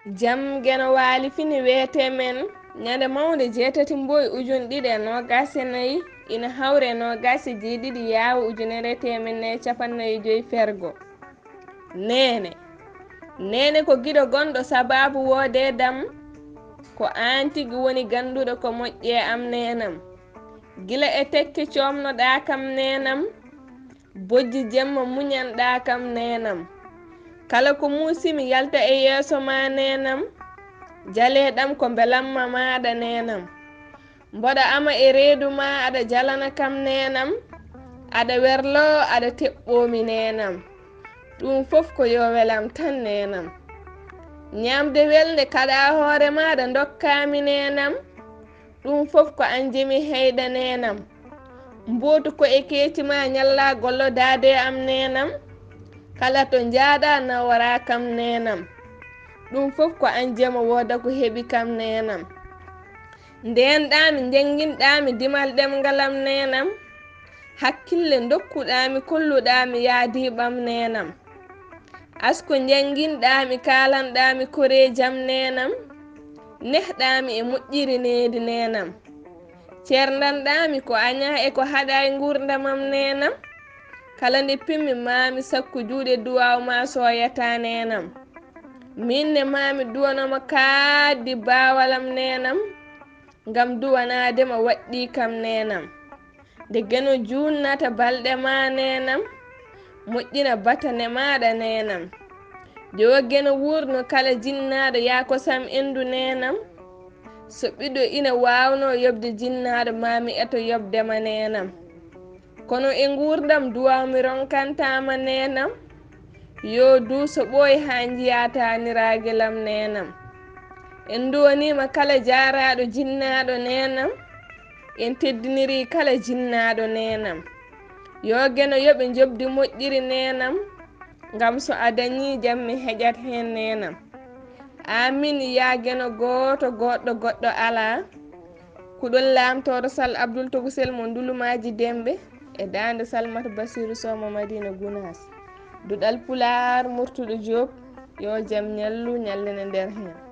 Jam geno waali fini weete men ñande mawnde jeetati Mbooy ujune ɗiɗi e nogas e nayi ina hawre nogas e jeeɗiɗi yaawa ujunere temen capannayi joyi fergo. nene ko giɗo gonɗo sababu woode dam ko an tigi woni ganduɗo ko moƴƴe am nenam gila e tekke comnoɗa kam nenam bojji jemma muñanɗa kam nenam kala ko muusimi yalta e yeeso ma nenam jaleɗam ko belamma maɗa nenam mboɗa ama e reedu ma aɗa jalana kam nenam aɗa werlo aɗa teɓɓomi nenam ɗum fof ko yo welam tan nenam ñamde welde kaɗa hoore maɗa dokkami nenam ɗum fof ko an jemi heyɗa nenam mbotu ko e keeci ma ñalla gollo dade am nenam kala to jaaɗa nawara kam nenam ɗum fof ko an jema wooda ko heeɓi kam nenam ndenɗami jenguinɗami dimal ɗemgalam nenam hakkille dokkuɗami kolluɗami yaadiɓam nenam asko jenguinɗami kalanɗami korejam nenam nehɗami e moƴƴiri nedi nenam cerdanɗami ko aña e ko haɗa e gurdamam nenam kala nde pimmi mami sakku juuɗe duwaw ma soyata nenam minne mami duwanoma kaaddi bawalam nenam ngam duwanadema waɗɗi kam nenam nde geno junnata balɗe ma nenam moƴƴina batane maɗa nenam jo geno wurno kala jinnaɗo yakosam endu nenam so ɓiɗo ina wawno yobde jinnaɗo mami eto yobdema nenam kono e gurdam duwawmi ronkantama nenam yo duuso ɓooy ha jiyataniraguelam nenam en duwanima kala jaraɗo jinnaɗo nenam en teddiniri kala jinnaɗo nenam yo geno yoɓe jobdi moƴƴiri nenam ngam so a dañi jam mi heƴat hen nenam amin ya geno goto goɗɗo ala kuɗol lamtoro sall Abdoul Togusel mo ndulumaji dembe e dande Salmata Bassirou Sow mo Madina Gounass Duɗal Pulaar Murtuɗo Joob yo jaam ñallu ñallene nder hen.